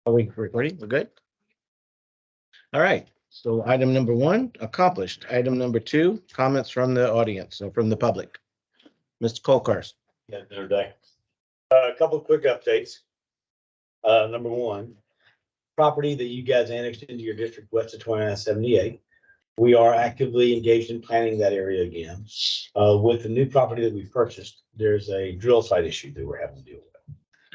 Are we recording? We're good? All right. So item number 1, accomplished. Item number 2, comments from the audience or from the public. Mr. Colcars. Yeah, another day. A couple of quick updates. Number 1, property that you guys annexed into your district west of 2978. We are actively engaged in planning that area again. With the new property that we purchased, there's a drill site issue that we're having to deal with.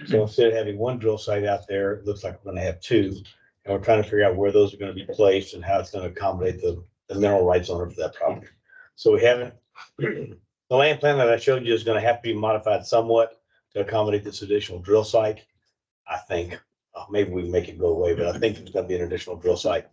So instead of having one drill site out there, it looks like we're gonna have 2. And we're trying to figure out where those are gonna be placed and how it's gonna accommodate the mineral rights owner for that property. So we haven't, the land plan that I showed you is gonna have to be modified somewhat to accommodate this additional drill site. I think, maybe we can make it go away, but I think there's gonna be an additional drill site.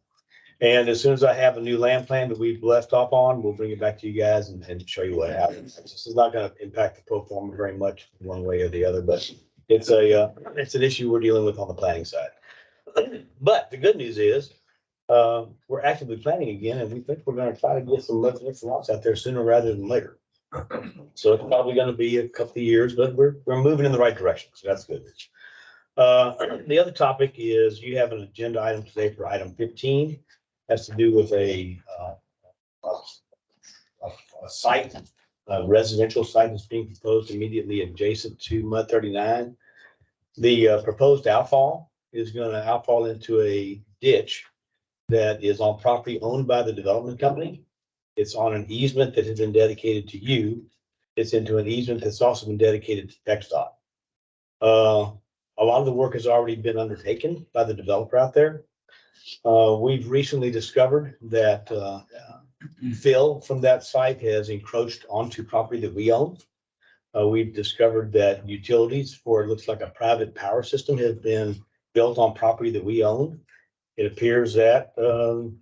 And as soon as I have a new land plan that we've left off on, we'll bring it back to you guys and show you what happens. This is not gonna impact the pro forma very much one way or the other, but it's an issue we're dealing with on the planning side. But the good news is, we're actively planning again, and we think we're gonna try to get some residential lots out there sooner rather than later. So it's probably gonna be a couple of years, but we're moving in the right direction, so that's good. The other topic is you have an agenda item today for item 15. Has to do with a site, a residential site that's being proposed immediately adjacent to Mud 39. The proposed outfall is going to outfall into a ditch that is on property owned by the development company. It's on an easement that has been dedicated to you. It's into an easement that's also been dedicated to TxDOT. A lot of the work has already been undertaken by the developer out there. We've recently discovered that fill from that site has encroached onto property that we own. We've discovered that utilities for, it looks like a private power system, have been built on property that we own. It appears that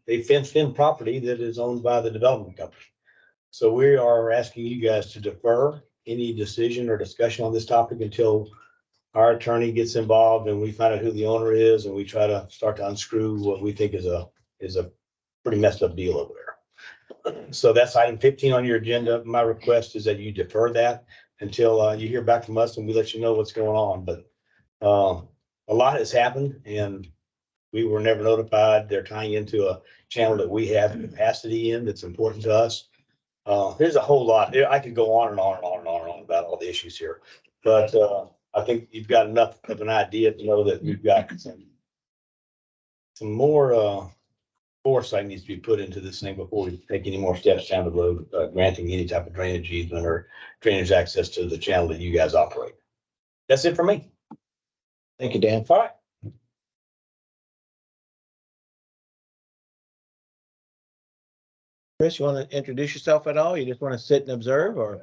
they fenced in property that is owned by the development company. So we are asking you guys to defer any decision or discussion on this topic until our attorney gets involved and we find out who the owner is, and we try to start to unscrew what we think is a pretty messed up deal over there. So that's item 15 on your agenda. My request is that you defer that until you hear back from us and we let you know what's going on. But a lot has happened and we were never notified. They're tying into a channel that we have capacity in that's important to us. There's a whole lot. I could go on and on and on and on and on about all the issues here, but I think you've got enough of an idea to know that we've got some more foresight needs to be put into this thing before we take any more steps down the road, granting any type of drainage easement or drainage access to the channel that you guys operate. That's it for me. Thank you, Dan. All right. Chris, you want to introduce yourself at all? You just want to sit and observe, or?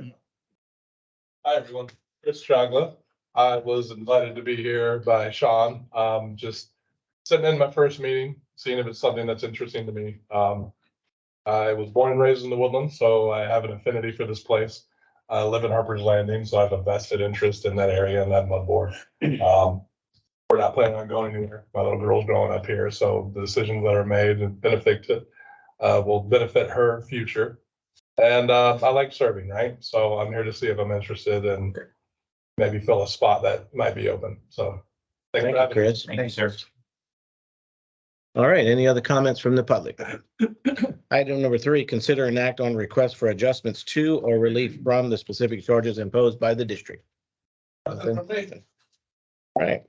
Hi, everyone. Chris Chagla. I was invited to be here by Sean. Just sitting in my first meeting, seeing if it's something that's interesting to me. I was born and raised in the Woodlands, so I have an affinity for this place. I live in Harper's Landing, so I have a vested interest in that area and that mud board. We're not planning on going anywhere. My little girl's growing up here, so the decisions that are made will benefit her future. And I like serving, right? So I'm here to see if I'm interested in maybe fill a spot that might be open. So Thank you, Chris. Thank you, sir. All right. Any other comments from the public? Item number 3, consider an act on request for adjustments to or relief from the specific charges imposed by the district. All right.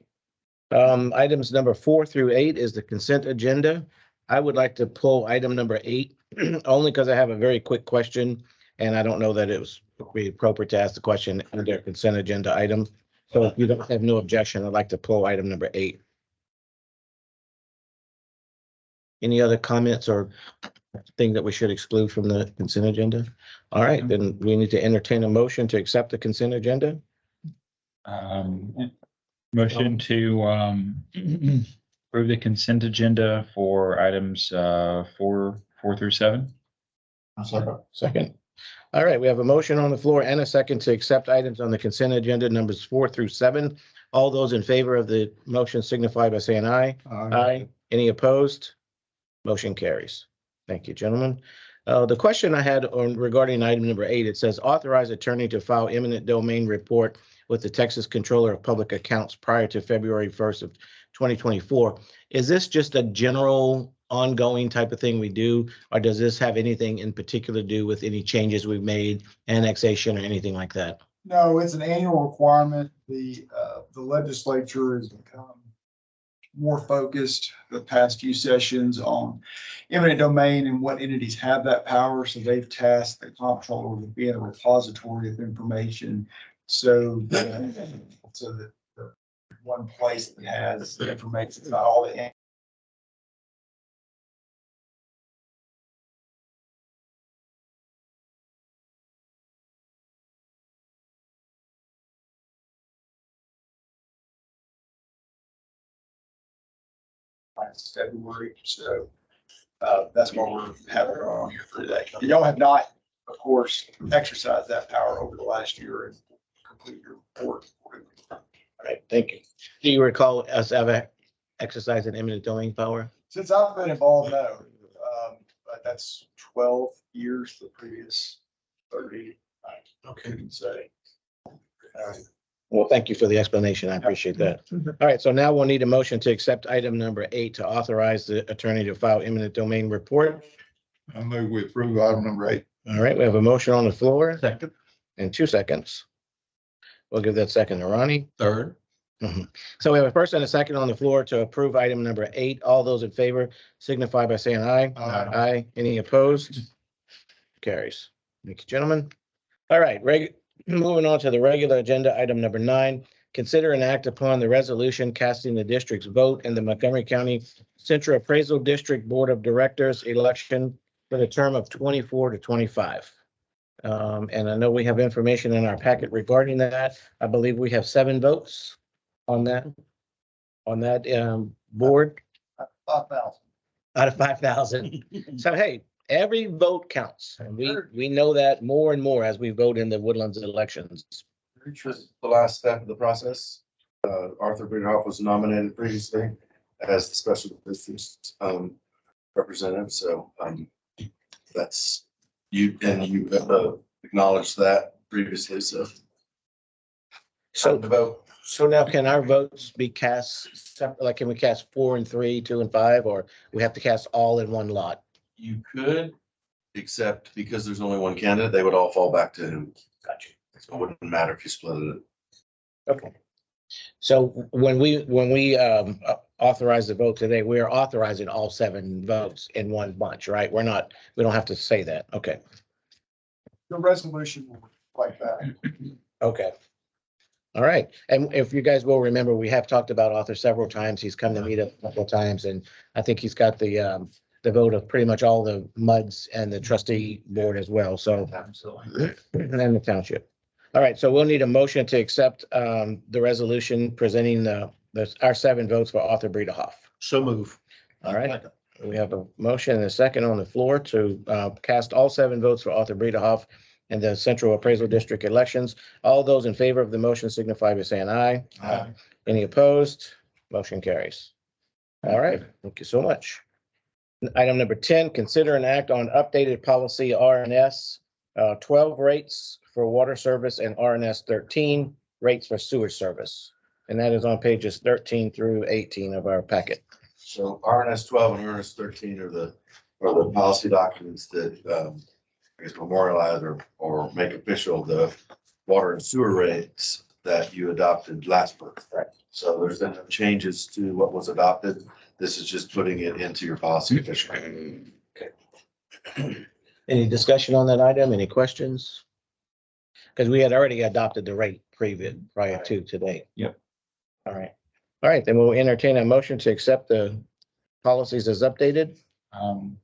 Items number 4 through 8 is the consent agenda. I would like to pull item number 8 only because I have a very quick question and I don't know that it was be appropriate to ask the question under consent agenda item. So if you don't have no objection, I'd like to pull item number 8. Any other comments or thing that we should exclude from the consent agenda? All right, then we need to entertain a motion to accept the consent agenda. Motion to approve the consent agenda for items 4 through 7. Second. All right, we have a motion on the floor and a second to accept items on the consent agenda numbers 4 through 7. All those in favor of the motion signify by saying aye. Aye. Any opposed? Motion carries. Thank you, gentlemen. The question I had on regarding item number 8, it says authorize attorney to file eminent domain report with the Texas Controller of Public Accounts prior to February 1st of 2024. Is this just a general ongoing type of thing we do, or does this have anything in particular to do with any changes we've made, annexation or anything like that? No, it's an annual requirement. The legislature has become more focused the past few sessions on eminent domain and what entities have that power. So they've tasked the comptroller with being a repository of information. So that the one place that has the information about all the last February. So that's why we're having it on here for today. Y'all have not, of course, exercised that power over the last year and complete your report. All right, thank you. Do you recall us ever exercising eminent domain power? Since I've been involved, no. But that's 12 years, the previous 30. I couldn't say. Well, thank you for the explanation. I appreciate that. All right, so now we'll need a motion to accept item number 8 to authorize the attorney to file eminent domain report. I move we approve item number 8. All right, we have a motion on the floor Second. in 2 seconds. We'll give that second to Ronnie. Third. So we have a first and a second on the floor to approve item number 8. All those in favor signify by saying aye. Aye. Aye. Any opposed? Carries. Thank you, gentlemen. All right, moving on to the regular agenda, item number 9. Consider and act upon the resolution casting the district's vote in the Montgomery County Central Appraisal District Board of Directors election for the term of 24 to 25. And I know we have information in our packet regarding that. I believe we have 7 votes on that board 5,000. out of 5,000. So, hey, every vote counts. And we know that more and more as we vote in the Woodlands elections. The last step of the process. Arthur Breederhoff was nominated previously as the special district representative. So that's you, and you acknowledged that previously. So the vote. So now can our votes be cast separate? Like, can we cast 4 and 3, 2 and 5, or we have to cast all in one lot? You could, except because there's only one candidate, they would all fall back to him. Gotcha. So it wouldn't matter if you split it. Okay. So when we authorize the vote today, we are authorizing all 7 votes in one bunch, right? We don't have to say that. Okay. The resolution will like that. Okay. All right. And if you guys will remember, we have talked about Arthur several times. He's come to meet a couple of times, and I think he's got the vote of pretty much all the MUDs and the trustee board as well. So, and the township. All right. So we'll need a motion to accept the resolution presenting our 7 votes for Arthur Breederhoff. So move. All right. We have a motion and a second on the floor to cast all 7 votes for Arthur Breederhoff in the Central Appraisal District elections. All those in favor of the motion signify by saying aye. Aye. Any opposed? Motion carries. All right, thank you so much. Item number 10, consider an act on updated policy RNS 12 rates for water service and RNS 13 rates for sewer service. And that is on pages 13 through 18 of our packet. So RNS 12 and RNS 13 are the policy documents that I guess memorialize or make official the water and sewer rates that you adopted last month. Right. So there's been no changes to what was adopted. This is just putting it into your policy officially. Okay. Any discussion on that item? Any questions? Because we had already adopted the rate prior to today. Yep. All right. All right, then we'll entertain a motion to accept the policies as updated.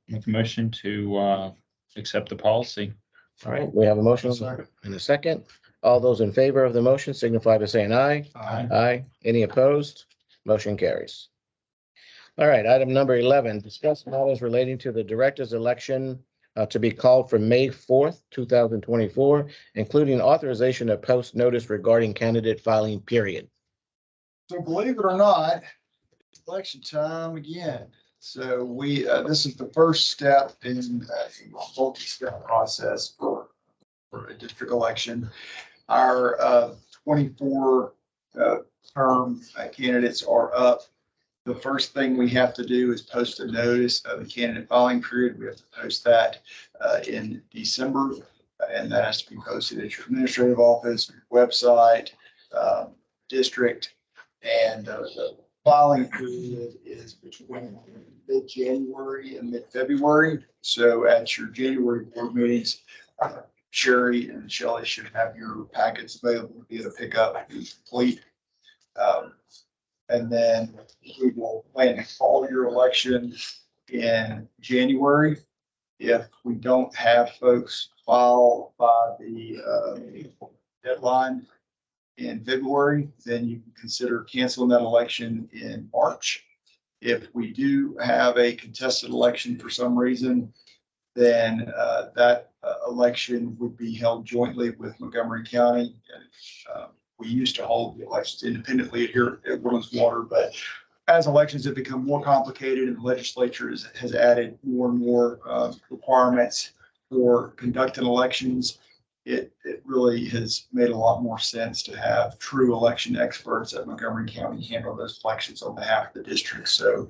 Make a motion to accept the policy. All right, we have a motion in a second. All those in favor of the motion signify by saying aye. Aye. Aye. Any opposed? Motion carries. All right, item number 11, discuss matters relating to the director's election to be called for May 4th, 2024, including authorization to post notice regarding candidate filing period. So believe it or not, election time again. So this is the first step in a multi-step process for a district election. Our 24 term candidates are up. The first thing we have to do is post a notice of the candidate filing period. We have to post that in December, and that has to be posted at your administrative office, website, district, and the filing period is between mid-January and mid-February. So at your January board meetings, Sherry and Shelley should have your packets available to be able to pick up and complete. And then we will plan to call your election in January. If we don't have folks file by the deadline in February, then you can consider canceling that election in March. If we do have a contested election for some reason, then that election would be held jointly with Montgomery County. We used to hold the elections independently here at Woodlands Water, but as elections have become more complicated and the legislature has added more and more requirements for conducting elections, it really has made a lot more sense to have true election experts at Montgomery County handle those elections on behalf of the district. So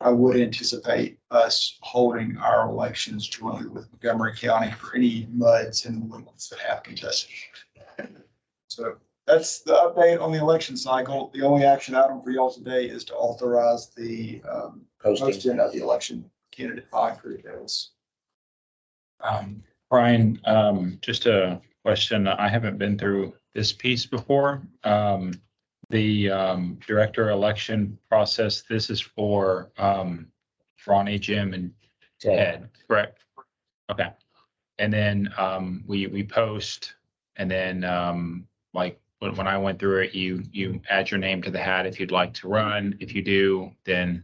I would anticipate us holding our elections jointly with Montgomery County for any MUDs and ones that have contested. So that's the update on the election cycle. The only action item for y'all today is to authorize the posting of the election candidate filing period notice. Brian, just a question. I haven't been through this piece before. The director election process, this is for Ronnie, Jim, and Ted, correct? Okay. And then we post, and then like when I went through it, you add your name to the hat if you'd like to run. If you do, then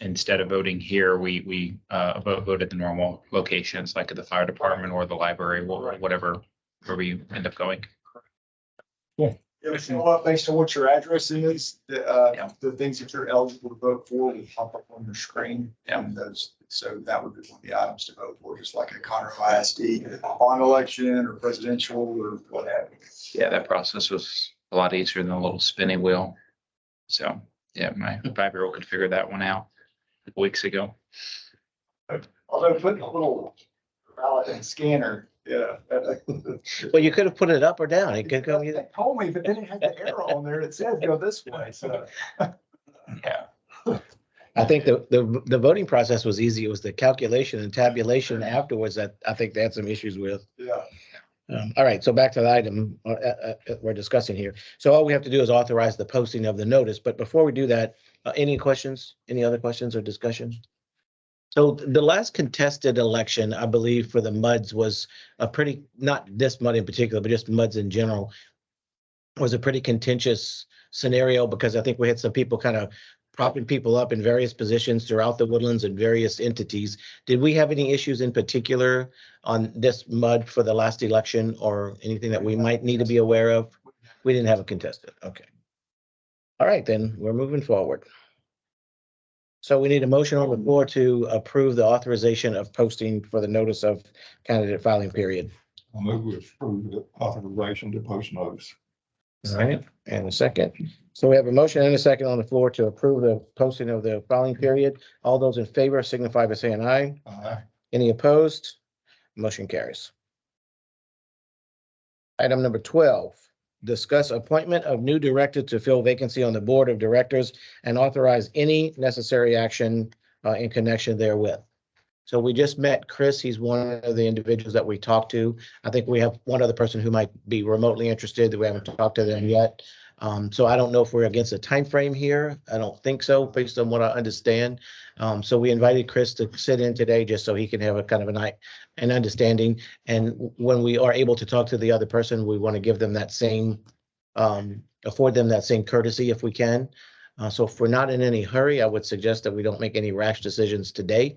instead of voting here, we vote at the normal locations, like at the fire department or the library, whatever, where we end up going. Yeah, show up based on what your address is, the things that you're eligible to vote for will pop up on your screen. And those, so that would be one of the items to vote for, just like a Conroe ISD bond election or presidential or what have you. Yeah, that process was a lot easier than a little spinning wheel. So, yeah, my 5-year-old could figure that one out weeks ago. Although putting a little ballot and scanner, yeah. Well, you could have put it up or down. It could go They either. told me, but then it had the arrow on there that said go this way, so. Yeah. I think the voting process was easy. It was the calculation and tabulation afterwards that I think they had some issues with. Yeah. All right, so back to the item we're discussing here. So all we have to do is authorize the posting of the notice. But before we do that, any questions, any other questions or discussion? So the last contested election, I believe, for the MUDs was a pretty, not this MUD in particular, but just MUDs in general, was a pretty contentious scenario because I think we had some people kind of propping people up in various positions throughout the Woodlands and various entities. Did we have any issues in particular on this MUD for the last election or anything that we might need to be aware of? We didn't have a contested. Okay. All right, then we're moving forward. So we need a motion on the floor to approve the authorization of posting for the notice of candidate filing period. I move we approve the authorization to post notice. All right, and a second. So we have a motion and a second on the floor to approve the posting of the filing period. All those in favor signify by saying aye. Aye. Any opposed? Motion carries. Item number 12, discuss appointment of new director to fill vacancy on the board of directors and authorize any necessary action in connection therewith. So we just met Chris. He's one of the individuals that we talked to. I think we have one other person who might be remotely interested that we haven't talked to them yet. So I don't know if we're against a time frame here. I don't think so, based on what I understand. So we invited Chris to sit in today just so he can have a kind of an understanding. And when we are able to talk to the other person, we want to give them that same, afford them that same courtesy if we can. So if we're not in any hurry, I would suggest that we don't make any rash decisions today.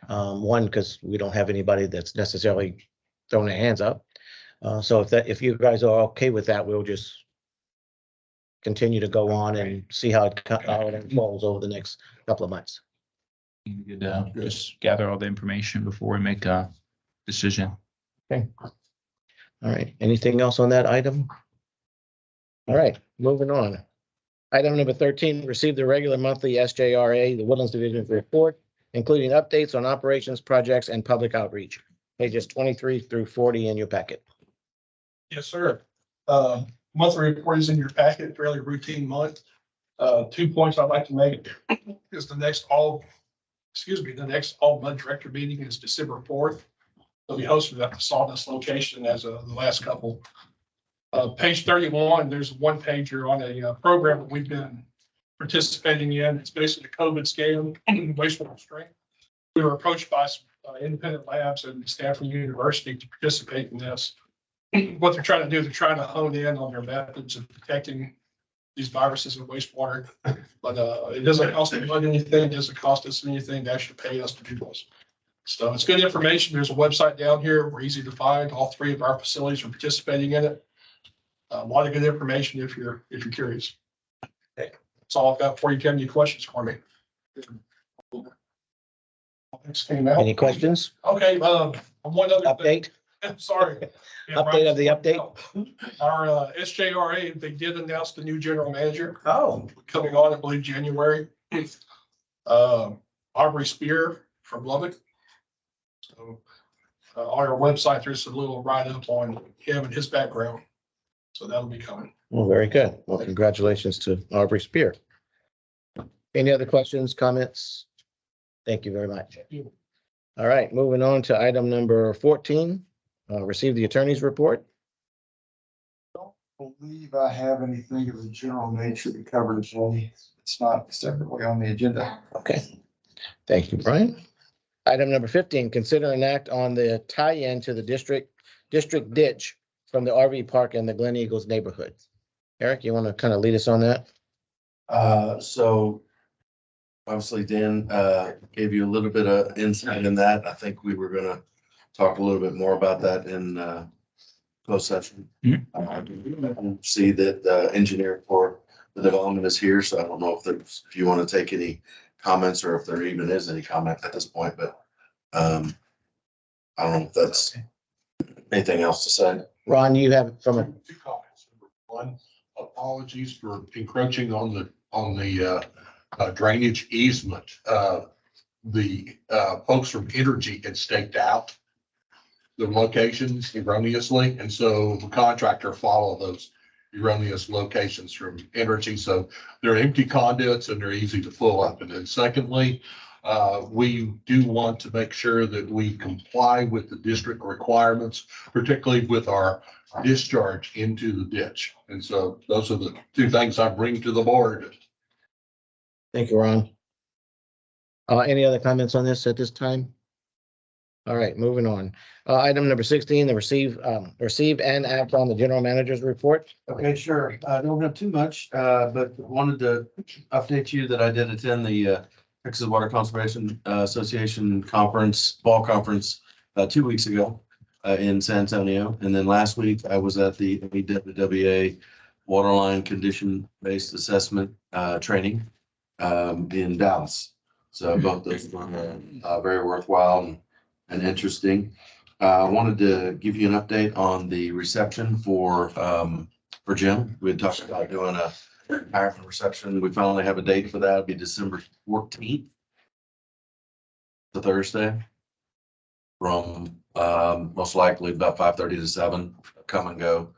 One, because we don't have anybody that's necessarily throwing their hands up. So if you guys are okay with that, we'll just continue to go on and see how it unfolds over the next couple of months. You could just gather all the information before we make a decision. Okay. All right. Anything else on that item? All right, moving on. Item number 13, receive the regular monthly SJRA, the Woodlands Division report, including updates on operations, projects, and public outreach. Pages 23 through 40 in your packet. Yes, sir. Monthly report is in your packet, fairly routine month. 2 points I'd like to make is the next all Bud director meeting is December 4th. It'll be hosted at the Sawdust location as the last couple. Page 31, there's one pager on a program that we've been participating in. It's basically a COVID scale, wastewater strength. We were approached by some independent labs and Stanford University to participate in this. What they're trying to do, they're trying to hone in on their methods of detecting these viruses in wastewater. But it doesn't cost anybody anything, it doesn't cost us anything to actually pay us to do this. So it's good information. There's a website down here. We're easy to find. All three of our facilities are participating in it. A lot of good information if you're curious. Okay. That's all I've got for you. Do you have any questions for me? Thanks, came out. Any questions? Okay, one other thing. Update? Sorry. Yeah, Update of the Ryan's- update? Our SJRA, they did announce the new general manager Oh, coming on, I believe, January. Aubrey Spear from Lubbock. So on our website, there's a little write-up on him and his background. So that'll be coming. well, very good. Well, congratulations to Aubrey Spear. Any other questions, comments? Thank you very much. All right, moving on to item number 14, receive the attorney's report. Believe I have anything of a general nature to cover today. It's not separately on the agenda. Okay, thank you, Brian. Item number 15, consider an act on the tie-in to the district ditch from the RV park in the Glen Eagles neighborhood. Eric, you want to kind of lead us on that? So obviously Dan, gave you a little bit of insight in that. I think we were gonna talk a little bit more about that in, closed session. See that the engineer for the development is here, so I don't know if you want to take any comments or if there even is any comment at this point, but, I don't know if that's anything else to say. Ron, you have from a, Two comments. Number one, apologies for encroaching on the drainage easement. The folks from Energy had staked out the locations erroneously, and so the contractor followed those erroneous locations from Energy. So they're empty conduits and they're easy to fill up. And then secondly, we do want to make sure that we comply with the district requirements, particularly with our discharge into the ditch. And so those are the two things I bring to the board. thank you, Ron. Any other comments on this at this time? All right, moving on. Item number 16, the receive and act on the general manager's report. Okay, sure. I don't have too much, but wanted to update you that I did attend the Texas Water Conservation Association conference, fall conference, 2 weeks ago in San Antonio. And then last week I was at the AWWA Waterline Condition-Based Assessment training in Dallas. So both those were very worthwhile and interesting. I wanted to give you an update on the reception for Jim. We had talked about doing a retirement reception. We finally have a date for that. It'll be December 14th. The Thursday. From most likely about 5:30 to 7, come and go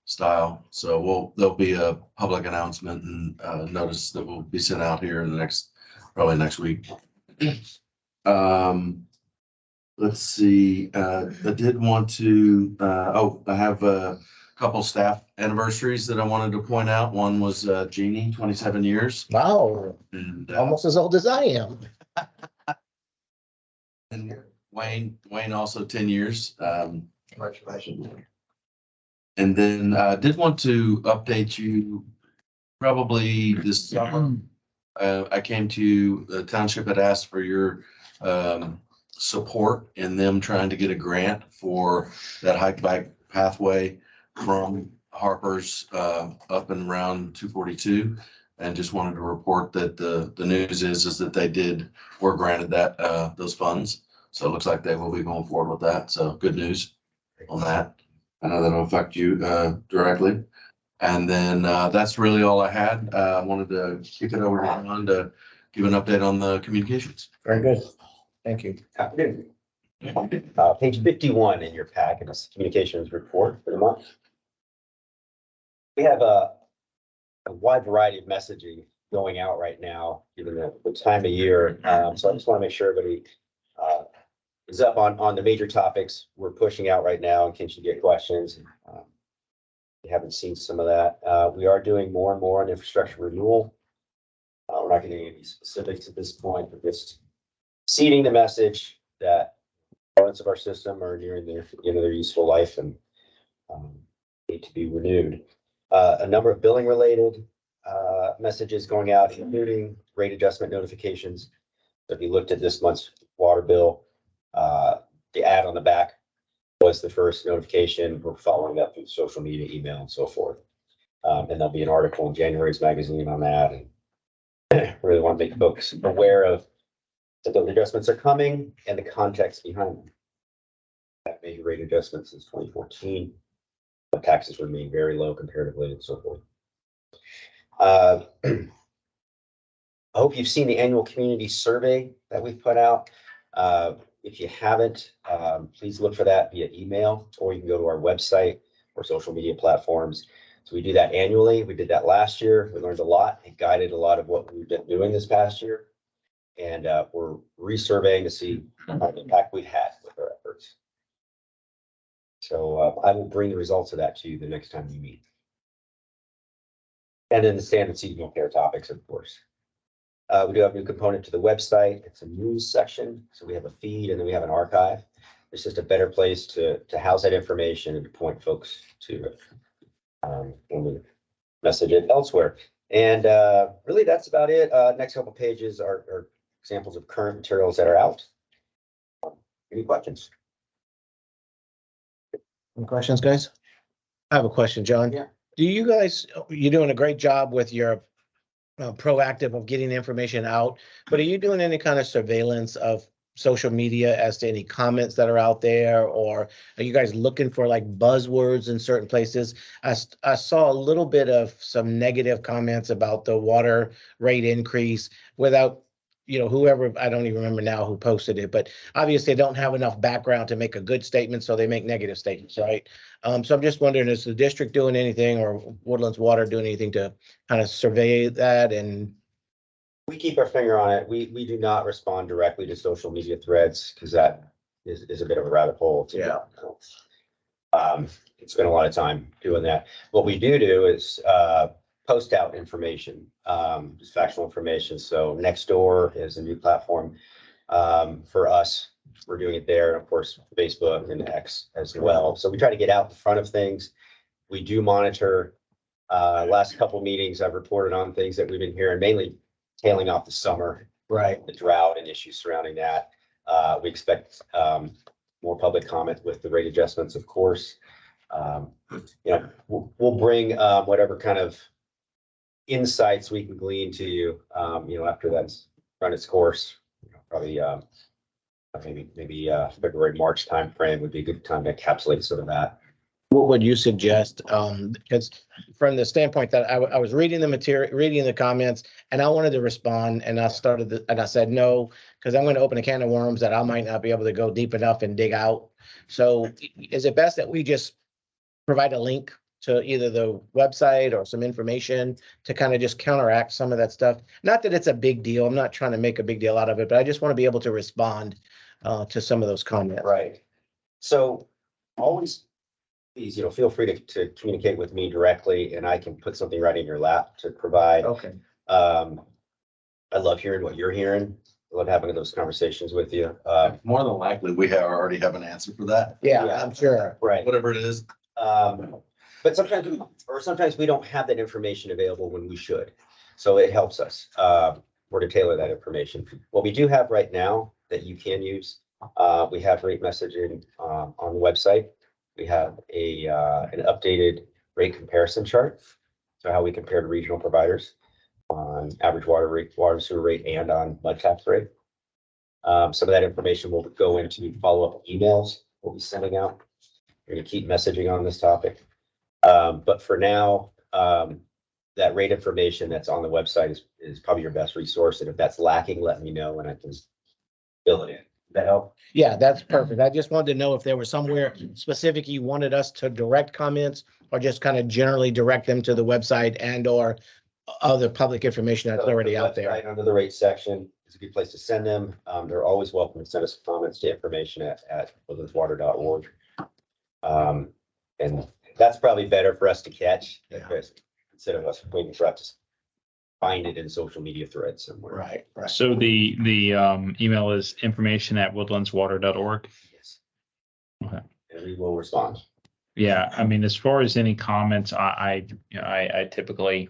style. So there'll be a public announcement and notice that will be sent out here in the probably next week. Let's see, I did want to, I have a couple staff anniversaries that I wanted to point out. One was Jeannie, 27 years. Wow, And almost as old as I am. and Wayne also 10 years. Congratulations. And then I did want to update you probably this summer. I came to the township had asked for your support in them trying to get a grant for that hike bike pathway from Harper's up and around 242. And just wanted to report that the news is that were granted that those funds. So it looks like they will be going forward with that. So good news on that. I know that'll affect you directly. And then that's really all I had. I wanted to kick it over to Ron to give an update on the communications. Very good. Thank you. Afternoon. Page 51 in your packet is communications report for the month. We have a wide variety of messaging going out right now, given the time of year. So I just want to make sure everybody is up on the major topics we're pushing out right now in case you get questions. You haven't seen some of that. We are doing more and more on infrastructure renewal. We're not getting any specifics at this point, but just seeding the message that parts of our system are nearing their useful life and need to be renewed. A number of billing related messages going out, including rate adjustment notifications. So if you looked at this month's water bill, the ad on the back was the first notification. We're following up through social media, email, and so forth. And there'll be an article in January's magazine on that. And really want to make folks aware of that those adjustments are coming and the context behind them. That made rate adjustments since 2014. But taxes remain very low comparatively and so forth. I hope you've seen the annual community survey that we've put out. If you haven't, please look for that via email, or you can go to our website or social media platforms. So we do that annually. We did that last year. We learned a lot. It guided a lot of what we've been doing this past year. And we're resurveying to see how the impact we've had with our efforts. So I will bring the results of that to you the next time we meet. And then the standard seasonal care topics, of course. We do have a new component to the website. It's a news section. So we have a feed and then we have an archive. It's just a better place to house that information and to point folks to it when we message it elsewhere. And really, that's about it. Next couple pages are examples of current materials that are out. Any questions? Any questions, guys? I have a question, John. Yeah. You're doing a great job with your proactive of getting the information out, but are you doing any kind of surveillance of social media as to any comments that are out there, or are you guys looking for like buzzwords in certain places? I saw a little bit of some negative comments about the water rate increase without, whoever, I don't even remember now who posted it, but obviously they don't have enough background to make a good statement, so they make negative statements, right? So I'm just wondering, is the district doing anything, or Woodlands Water doing anything to kind of survey that? And We keep our finger on it. We do not respond directly to social media threads because that is a bit of a rabbit hole. Yeah. Spend a lot of time doing that. What we do is post out information, just factual information. So Nextdoor is a new platform for us. We're doing it there, and of course, Facebook and X as well. So we try to get out in front of things. We do monitor. Last couple meetings, I've reported on things that we've been hearing, mainly tailing off the summer, right, the drought and issues surrounding that. We expect more public comment with the rate adjustments, of course. We'll bring whatever kind of insights we can glean to you, after that's run its course. Probably maybe February, March timeframe would be a good time to encapsulate some of that. what would you suggest? Because from the standpoint that I was reading the material, reading the comments, and I wanted to respond, and I said no, because I'm going to open a can of worms that I might not be able to go deep enough and dig out. So is it best that we just provide a link to either the website or some information to kind of just counteract some of that stuff? Not that it's a big deal. I'm not trying to make a big deal out of it, but I just want to be able to respond to some of those comments. Right. So always, please, feel free to communicate with me directly, and I can put something right in your lap to provide. Okay. I love hearing what you're hearing. I love having those conversations with you. More than likely, we already have an answer for that, Yeah, Yeah. I'm sure. Right. whatever it is. But sometimes we don't have that information available when we should. So it helps us or to tailor that information. What we do have right now that you can use, we have rate messaging on the website. We have an updated rate comparison chart. So how we compare to regional providers on average water rate, water and sewer rate, and on mud tax rate. Some of that information will go into follow-up emails we'll be sending out. We're going to keep messaging on this topic. But for now, that rate information that's on the website is probably your best resource. And if that's lacking, let me know and I can fill it in. Does that help? Yeah, that's perfect. I just wanted to know if there was somewhere specific you wanted us to direct comments or just kind of generally direct them to the website and or other public information that's So already the out there. website Under the rate section is a good place to send them. They're always welcome to send us comments to information at woodlandswater.org. And that's probably better for us to catch because instead of us waiting for us to find it in social media threads somewhere. Right, right. So the email is information@woodlandswater.org. Yes. Okay. And we will respond. Yeah, I mean, as far as any comments, I typically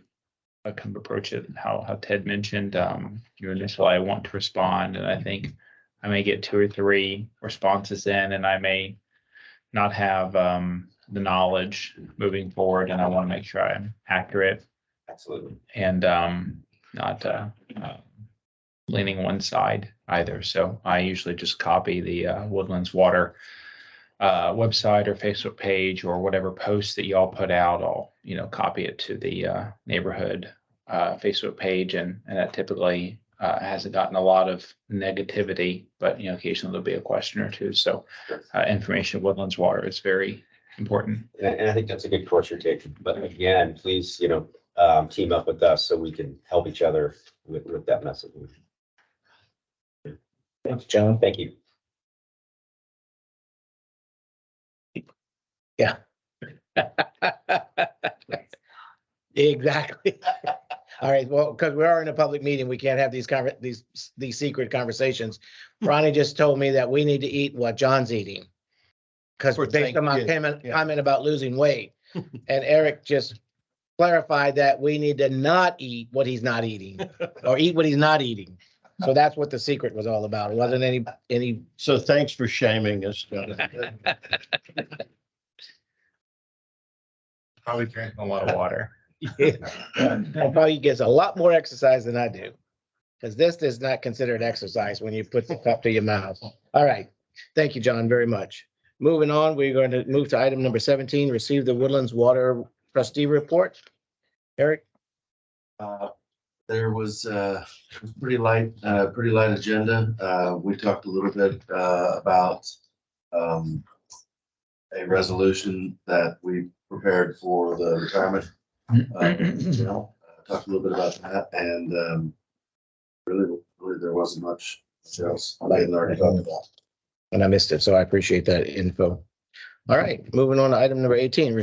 kind of approach it how Ted mentioned. Initially I want to respond, and I think I may get 2 or 3 responses in, and I may not have the knowledge moving forward, and I want to make sure I'm accurate Absolutely. and not leaning one side either. So I usually just copy the Woodlands Water website or Facebook page or whatever post that y'all put out. I'll copy it to the neighborhood Facebook page, and that typically hasn't gotten a lot of negativity, but occasionally there'll be a question or two. So information of Woodlands Water is very important. And I think that's a good course you're taking. But again, please, team up with us so we can help each other with that messaging. Thanks, John. Thank you. Yeah. Exactly. All right, well, because we are in a public meeting, we can't have these secret conversations. Ronnie just told me that we need to eat what John's eating. Because based on my comment about losing weight, and Eric just clarified that we need to not eat what he's not eating, or eat what he's not eating. So that's what the secret was all about. It wasn't any. So thanks for shaming us. Probably drinking a lot of water. And probably gets a lot more exercise than I do. Because this is not considered exercise when you put the cup to your mouth. All right. Thank you, John, very much. Moving on, we're going to move to item number 17, receive the Woodlands Water Trustee Report. Eric? There was pretty light agenda. We talked a little bit about a resolution that we prepared for the retirement. Talked a little bit about that, and really there wasn't much else I hadn't already talked about. And I missed it, so I appreciate that info. All right, moving on to item number 18,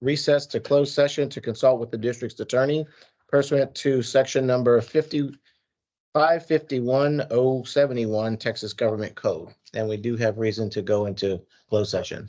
recess to closed session to consult with the district's attorney pursuant to section number 551-071 Texas Government Code. And we do have reason to go into closed session.